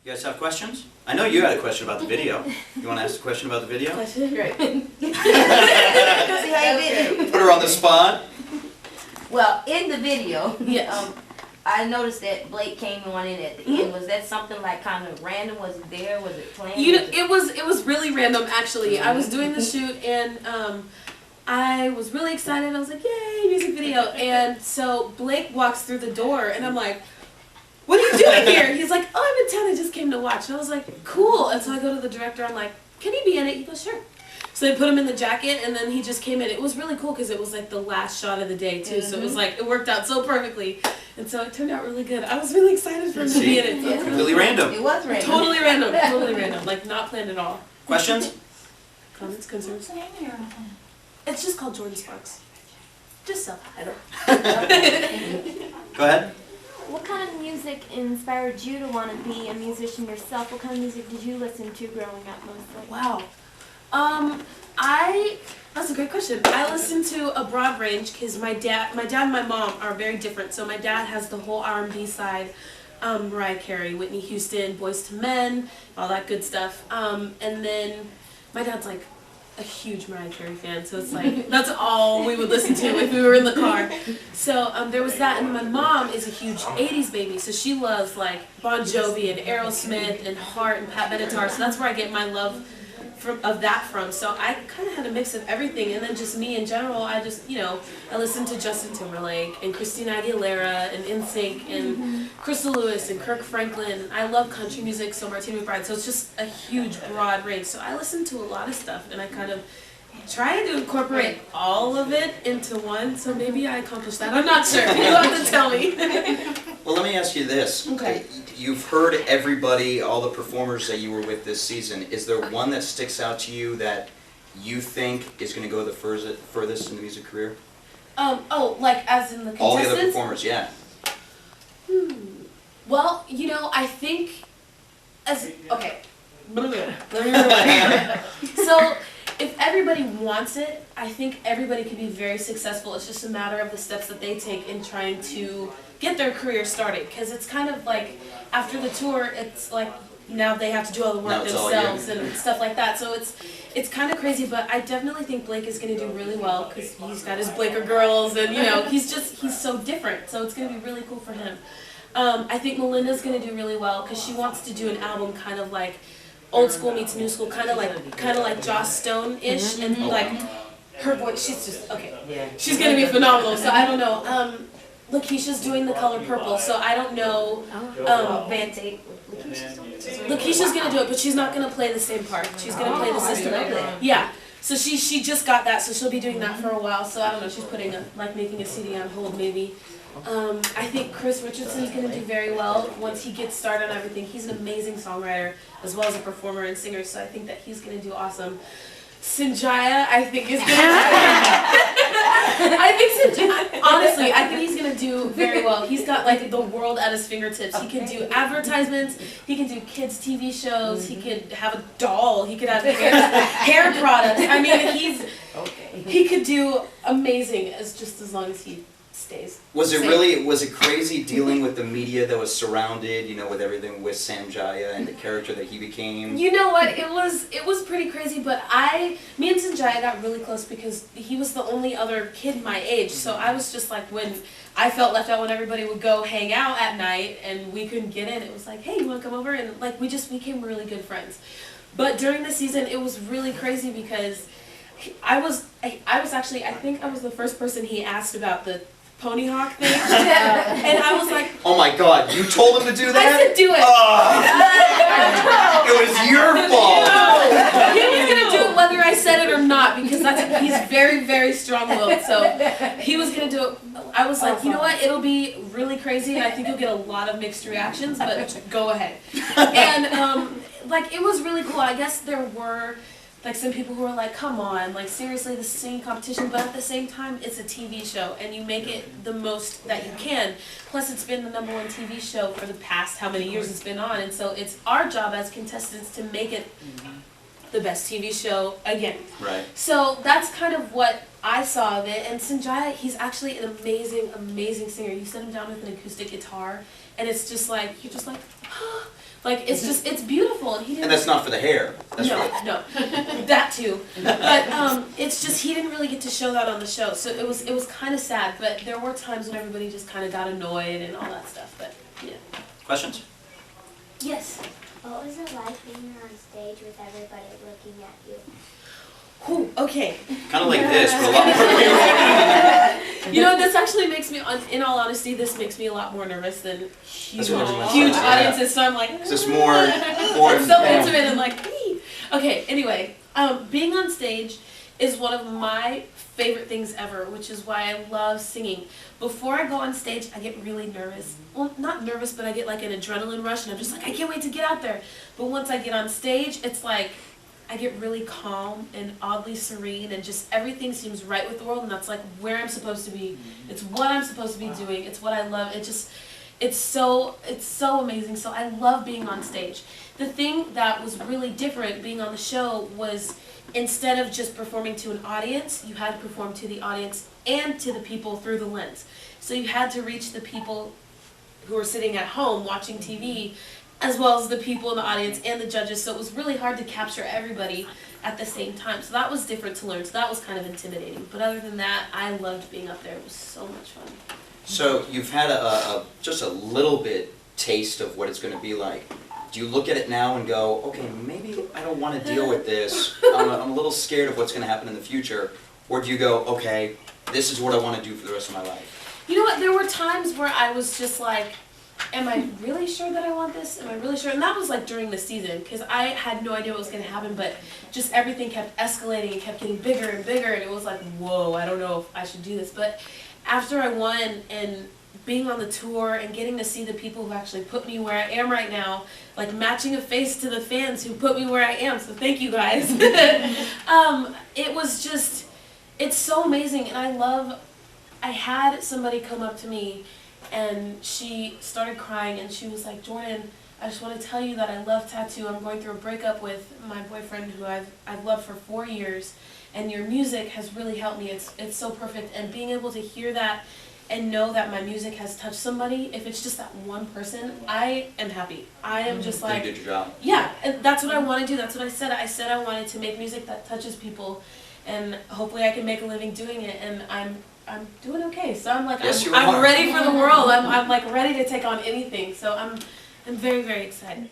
You guys have questions? I know you had a question about the video. You want to ask a question about the video? Question? Great. See how you did it. Put her on the spot. Well, in the video, Yes. I noticed that Blake came on in at the end. Was that something like kind of random? Was it there? Was it planned? You know, it was really random actually. I was doing the shoot and I was really excited. I was like, yay, music video. And so Blake walks through the door and I'm like, what are you doing here? He's like, oh, I'm in town. I just came to watch. And I was like, cool. And so I go to the director. I'm like, can he be in it? He goes, sure. So they put him in the jacket and then he just came in. It was really cool because it was like the last shot of the day too. So it was like, it worked out so perfectly. And so it turned out really good. I was really excited for him to be in it. So it's Completely random. It was random. Totally random. Totally random. Like not planned at all. Questions? Comments, concerns? It's just called Jordin Sparks. Just self-titled. Go ahead. What kind of music inspired you to want to be a musician yourself? What kind of music did you listen to growing up mostly? Wow. That's a great question. I listen to a broad range because my dad and my mom are very different. So my dad has the whole R&B side, Mariah Carey, Whitney Houston, Boyz II Men, all that good stuff. And then my dad's like a huge Mariah Carey fan, so it's like that's all we would listen to if we were in the car. So there was that, and my mom is a huge '80s baby, so she loves like Bon Jovi and Aerosmith and Heart and Pat Benatar. So that's where I get my love of that from. So I kind of had a mix of everything, and then just me in general. I just, you know, I listened to Justin Timberlake and Christina Aguilera and NSYNC and Crystal Lewis and Kirk Franklin. I love country music, so Martina McBride. So it's just a huge, broad range. So I listen to a lot of stuff, and I kind of try to incorporate all of it into one. So maybe I accomplished that. I'm not sure. You'll have to tell me. Well, let me ask you this. Okay. You've heard everybody, all the performers that you were with this season. Is there one that sticks out to you that you think is going to go the furthest in the music career? Oh, like as in the contestants? All the other performers, yeah. Well, you know, I think okay. Let me rewind. So, if everybody wants it, I think everybody can be very successful. It's just a matter of the steps that they take in trying to get their career started. Because it's kind of like, after the tour, it's like, now they have to do all the work themselves and stuff like that. So it's kind of crazy, but I definitely think Blake is going to do really well because he's got his Blaker girls and, you know, he's so different. So it's going to be really cool for him. I think Melinda's going to do really well because she wants to do an album kind of like old school meets new school, kind of like Joss Stone-ish, and like her voice, she's just, okay, she's going to be phenomenal. So I don't know. Lakeisha's doing The Color Purple, so I don't know. Van Tate. Lakeisha's gonna do it, but she's not gonna play the same part. She's gonna play the sister. Yeah. So she just got that, so she'll be doing that for a while. So I don't know. She's putting making a CD on hold maybe. I think Chris Richardson's gonna do very well once he gets started on everything. He's an amazing songwriter as well as a performer and singer, so I think that he's gonna do awesome. Sanjaya, I think is gonna. Honestly, I think he's gonna do very well. He's got like the world at his fingertips. He can do advertisements. He can do kids' TV shows. He could have a doll. He could have hair products. I mean, he could do amazing as long as he stays. Was it crazy dealing with the media that was surrounded, you know, with everything with Sanjaya and the character that he became? You know what, it was pretty crazy, but me and Sanjaya got really close because he was the only other kid my age, so I was just like, when I felt left out when everybody would go hang out at night and we couldn't get in, it was like, hey, you want to come over? And like, we just became really good friends. But during the season, it was really crazy because I think I was the first person he asked about the pony hawk thing. And I was like, oh my God, you told him to do that? I said do it. It was your fault. He was going to do it whether I said it or not because he's very, very strong-willed. So he was going to do it. I was like, you know what, it'll be really crazy and I think you'll get a lot of mixed reactions, but go ahead. And like, it was really cool. I guess there were like some people who are like, come on, like seriously, this is singing competition, but at the same time, it's a TV show, and you make it the most that you can. Plus, it's been the #1 TV show for the past how many years it's been on, and so it's our job as contestants to make it the best TV show again. Right. So that's kind of what I saw of it, and Sanjaya, he's actually an amazing, amazing singer. You set him down with an acoustic guitar, and it's just like, you're just like, Like it's beautiful, and he didn't. And that's not for the hair. That's No, for no, that too. But it's just he didn't really get to show that on the show, so it was kind of sad. But there were times when everybody just kind of got annoyed and all that stuff. But yeah. questions. Yes. What was it like being on stage with everybody looking at you? Ooh, okay. Kind of like this, but a lot more. You know, this actually makes me, in all honesty, this makes me a lot more nervous than huge, what everyone huge says, yeah. audiences. So I'm like, It's just more it's so intimate and like, "Ee." Okay. Anyway, being on stage is one of my favorite things ever, which is why I love singing. Before I go on stage, I get really nervous. Well, not nervous, but I get like an adrenaline rush, and I'm just like, I can't wait to get out there. But once I get on stage, it's like I get really calm and oddly serene, and just everything seems right with the world, and that's like where I'm supposed to be. It's what I'm supposed to be doing. It's what I love. It's so amazing. So I love being on stage. The thing that was really different being on the show was instead of just performing to an audience, you had to perform to the audience and to the people through the lens. So you had to reach the people who were sitting at home watching TV, as well as the people in the audience and the judges. So it was really hard to capture everybody at the same time. So that was different to learn. So that was kind of intimidating. But other than that, I loved being up there. It was so much fun. So you've had just a little bit taste of what it's going to be like. Do you look at it now and go, okay, maybe I don't want to deal with this. I'm a little scared of what's going to happen in the future. Or do you go, okay, this is what I want to do for the rest of my life? You know what? There were times where I was just like, am I really sure that I want this? Am I really sure? And that was like during the season, because I had no idea what was going to happen, but just everything kept escalating and kept getting bigger and bigger, and it was like, whoa, I don't know if I should do this. But after I won and being on the tour and getting to see the people who actually put me where I am right now, like matching a face to the fans who put me where I am, so thank you guys. It was just, it's so amazing, and I had somebody come up to me and she started crying and she was like, Jordin, I just want to tell you that I love tattoo. I'm going through a breakup with my boyfriend who I've loved for 4 years, and your music has really helped me. It's so perfect, and being able to hear that and know that my music has touched somebody, if it's just that one person, I am happy. I am just like, You did your job. yeah, and that's what I want to do. That's what I said. I said I wanted to make music that touches people, and hopefully I can make a living doing it, and I'm doing okay. So I'm like, Yes, you I'm are. ready for the world. I'm like ready to take on anything. So I'm very, very excited.